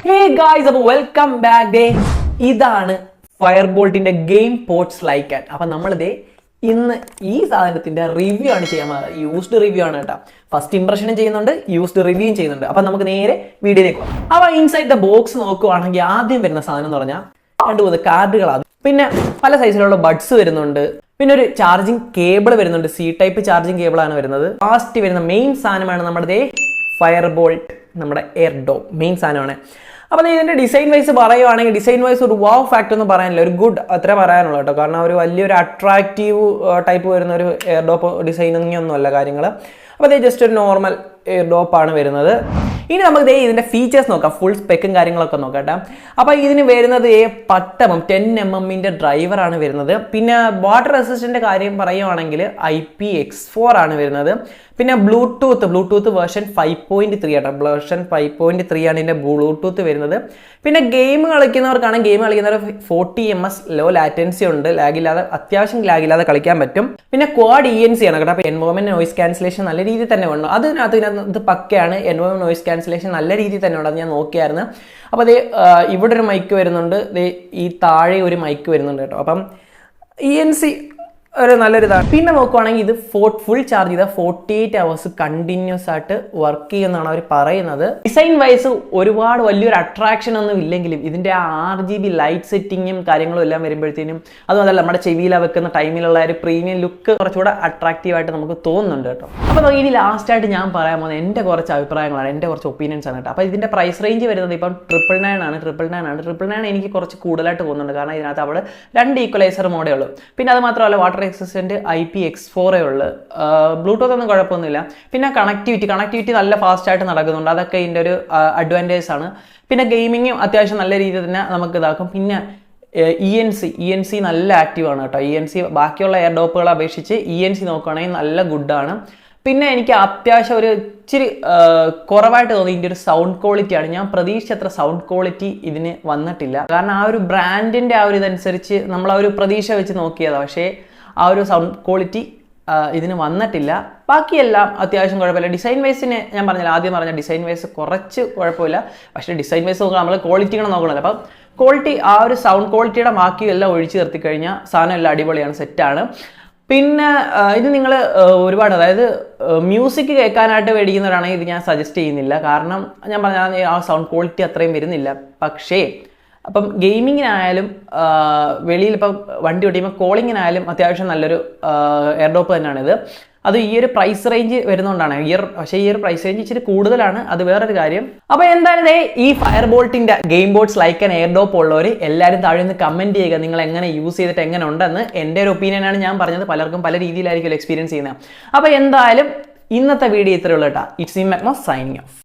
Hey guys, അപ്പോൾ welcome back. ഇതാണ് ഫയർബോൾട്ടിന്റെ game ports like ആറ്റ്. അപ്പം നമ്മളിതേ ഇന്ന് ഈ സാധനത്തിന്റെ റിവ്യൂ ആണ് ചെയ്യാൻ പോകുന്നത്. യൂസ്ഡ് റിവ്യൂ ആണ് കേട്ടോ. ഫസ്റ്റ് ഇംപ്രഷനും ചെയ്യുന്നുണ്ട്, യൂസ്ഡ് റിവ്യൂയും ചെയ്യുന്നുണ്ട്. അപ്പം നമുക്ക് നേരെ വീഡിയോയിലേക്ക് പോകാം. അപ്പോൾ ഇൻസൈഡ് ദ ബോക്സ് നോക്കുവാണെങ്കിൽ ആദ്യം വരുന്ന സാധനം എന്ന് പറഞ്ഞാൽ 2-3 കാർഡുകളാണ്. പിന്നെ പല സൈസിലുള്ള ബഡ്സ് വരുന്നുണ്ട്. പിന്നെ ഒരു ചാർജിങ് കേബിൾ വരുന്നുണ്ട്. സി ടൈപ്പ് ചാർജിങ് കേബിൾ ആണ് വരുന്നത്. ലാസ്റ്റ് വരുന്ന മെയിൻ സാധനമാണ് നമ്മുടെ ഫയർബോൾട്ട്, നമ്മുടെ എയർ ഡോം മെയിൻ സാധനമാണ്. അപ്പോൾ ഇതിൻ്റെ ഡിസൈൻ വൈസ് പറയുവാണെങ്കിൽ ഡിസൈൻ വൈസ് ഒരു വാവ് ഫാക്ടർ ഒന്നും പറയാനില്ല, ഒരു ഗുഡ് അത്ര പറയാനുള്ളൂ കേട്ടോ. കാരണം ഒരു വലിയൊരു അട്രാക്റ്റീവ് ടൈപ്പ് വരുന്ന ഒരു എയർ ഡോപ്പ് ഡിസൈനിങ് ഒന്നുമല്ല കാര്യങ്ങൾ. അപ്പോൾ അത് ജസ്റ്റ് ഒരു നോർമൽ എയർ ഡോപ്പാണ് വരുന്നത്. ഇനി നമുക്ക് ഇതിൻ്റെ ഫീച്ചേഴ്സ് നോക്കാം, ഫുൾ സ്പെക്കും കാര്യങ്ങളൊക്കെ നോക്കട്ടെ. അപ്പോൾ ഇതിന് വരുന്നത് പട്ടമം 10mm ഡ്രൈവറാണ് വരുന്നത്. പിന്നെ വാട്ടർ റെസിസ്റ്റൻ്റെ കാര്യം പറയുവാണെങ്കിൽ IPX4 ആണ് വരുന്നത്. പിന്നെ ബ്ലൂടൂത്ത് വേർഷൻ 5.3 ആണ്. വേർഷൻ 5.3 ആണ് ഇതിൻ്റെ ബ്ലൂടൂത്ത് വരുന്നത്. പിന്നെ ഗെയിം കളിക്കുന്നവർ 40 ms ലോ ലാറ്റൻസി ഉണ്ട്, അത്യാവശ്യം ലാഗില്ലാതെ കളിക്കാൻ പറ്റും. പിന്നെ ക്വാഡ് ENC ആണ് കേട്ടോ. അപ്പോൾ എൻവയോൺമെന്റ് നോയിസ് ക്യാൻസലേഷൻ നല്ല രീതിയിൽ തന്നെ ഉണ്ട്. ഇതിനകത്ത് പക്കയാണ്. എൻവയോൺമെന്റ് നോയിസ് ക്യാൻസലേഷൻ നല്ല രീതിയിൽ തന്നെ ഉണ്ട്, അത് ഞാൻ നോക്കിയായിരുന്നു. അപ്പോൾ ഇവിടെ ഒരു മൈക്ക് വരുന്നുണ്ട്, ഈ താഴെ ഒരു മൈക്ക് വരുന്നുണ്ട് കേട്ടോ. അപ്പം ENC ഒരു നല്ലൊരു ഇതാണ്. പിന്നെ നോക്കുവാണെങ്കിൽ ഇത് ഫുൾ ചാർജ് ചെയ്താൽ 48 hours കണ്ടിന്യൂസ് ആയിട്ട് വർക്ക് ചെയ്യുമെന്നാണ് അവർ പറയുന്നത്. ഡിസൈൻ വൈസ് ഒരുപാട് വലിയൊരു അട്രാക്ഷൻ ഒന്നും ഇല്ലെങ്കിലും ഇതിൻ്റെ RGB ലൈറ്റ് സെറ്റിങ്ങും കാര്യങ്ങളും എല്ലാം വരുമ്പോഴത്തേനും അതുമല്ല നമ്മുടെ ചെവിയില വെക്കുന്ന ടൈമിലുള്ള ഒരു പ്രീമിയം ലുക്ക് കുറച്ചുകൂടെ അട്രാക്റ്റീവായിട്ട് നമുക്ക് തോന്നുന്നുണ്ട് കേട്ടോ. അപ്പോൾ ഇനി ലാസ്റ്റായിട്ട് ഞാൻ പറയാൻ പോകുന്നത് എൻ്റെ കുറച്ച് അഭിപ്രായങ്ങളാണ്, എൻ്റെ കുറച്ച് ഒപ്പീനിയൻസ് ആണ് കേട്ടോ. അപ്പോൾ ഇതിൻ്റെ പ്രൈസ് റേഞ്ച് വരുന്നത് ഇപ്പം 999 ആണ്. 999 എനിക്ക് കുറച്ച് കൂടുതലായിട്ട് തോന്നുന്നുണ്ട്. കാരണം ഇതിനകത്ത് അവിടെ 2 ഈക്വലൈസർ മോഡേ ഉള്ളൂ. പിന്നെ അത് മാത്രമല്ല വാട്ടർ റെസിസ്റ്റന്റ് IPX4 ഉള്ളു. ബ്ലൂടൂത്ത് ഒന്നും കുഴപ്പമൊന്നുമില്ല. പിന്നെ കണക്ടിവിറ്റി നല്ല ഫാസ്റ്റ് ആയിട്ട് നടക്കുന്നുണ്ട്, അതൊക്കെ ഇതിൻ്റെ ഒരു അഡ്വാൻറ്റേജ് ആണ്. പിന്നെ ഗെയിമിങ്ങും അത്യാവശ്യം നല്ല രീതിയിൽ തന്നെ നമുക്ക് ഇതാക്കും. പിന്നെ ENC നല്ല ആക്റ്റീവാണ് കേട്ടോ. ENC ബാക്കിയുള്ള എയർ ഡോപ്പുകളെ അപേക്ഷിച്ച് ENC നോക്കുകയാണെങ്കിൽ നല്ല ഗുഡാണ്. പിന്നെ എനിക്ക് അത്യാവശ്യം ഒരു ഇച്ചിരി കുറവായിട്ട് തോന്നി ഇതിൻ്റെ ഒരു സൗണ്ട് ക്വാളിറ്റിയാണ്. ഞാൻ പ്രതീക്ഷിച്ചത്ര സൗണ്ട് ക്വാളിറ്റി ഇതിന് വന്നിട്ടില്ല. കാരണം ആ ഒരു ബ്രാൻഡിൻ്റെ ആ ഒരു ഇതനുസരിച്ച് നമ്മൾ ആ ഒരു പ്രതീക്ഷ വെച്ച് നോക്കിയതാണ്. പക്ഷേ ആ ഒരു സൗണ്ട് ക്വാളിറ്റി ഇതിന് വന്നിട്ടില്ല. ബാക്കിയെല്ലാം അത്യാവശ്യം കുഴപ്പമില്ല. ഡിസൈൻ വൈസിന് ഞാൻ ആദ്യം പറഞ്ഞ ഡിസൈൻ വൈസ് കുറച്ച് കുഴപ്പമില്ല. പക്ഷേ ഡിസൈൻ വൈസ് നോക്കുക, നമ്മൾ ക്വാളിറ്റികൾ നോക്കണമല്ലോ. അപ്പം ക്വാളിറ്റി ആ ഒരു സൗണ്ട് ക്വാളിറ്റിയുടെ ബാക്കിയെല്ലാം ഒഴിച്ചു നിർത്തി കഴിഞ്ഞാൽ സാധനം എല്ലാം അടിപൊളിയാണ്, സെറ്റാണ്. പിന്നെ ഇത് നിങ്ങൾ ഒരുപാട് മ്യൂസിക് കേൾക്കാനായിട്ട് മേടിക്കുന്നവരാണെങ്കിൽ ഇത് ഞാൻ സജസ്റ്റ് ചെയ്യുന്നില്ല. കാരണം ഞാൻ പറഞ്ഞ ആ സൗണ്ട് ക്വാളിറ്റി അത്രയും വരുന്നില്ല. പക്ഷേ അപ്പം ഗെയിമിങ്ങിനായാലും വെളിയിൽ ഇപ്പം വണ്ടി ഓടിക്കുമ്പോൾ കോളിങ്ങിനായാലും അത്യാവശ്യം നല്ലൊരു എയർ ഡോപ്പ് തന്നെയാണിത്. അത് ഈ ഒരു പ്രൈസ് റേഞ്ച് വരുന്നതുകൊണ്ടാണ്. പക്ഷേ ഈ ഒരു പ്രൈസ് റേഞ്ച് ഇച്ചിരി കൂടുതലാണ്, അത് വേറൊരു കാര്യം. അപ്പോൾ എന്തായാലും ഈ ഫയർബോൾട്ടിൻ്റെ game boards like an air dope ഉള്ളവർ എല്ലാവരും താഴെ നിന്ന് കമൻറ്റ് ചെയ്യുക, നിങ്ങൾ എങ്ങനെ യൂസ് ചെയ്തിട്ട് എങ്ങനെ ഉണ്ടെന്ന്. എൻ്റെ ഒരു ഒപ്പീനിയനാണ് ഞാൻ പറഞ്ഞത്, പലർക്കും പല രീതിയിലായിരിക്കും എക്സ്പീരിയൻസ് ചെയ്യുന്നത്. അപ്പോൾ എന്തായാലും ഇന്നത്തെ വീഡിയോ ഇത്രയേ ഉള്ളൂ കേട്ടോ. It's me Magnus signing off.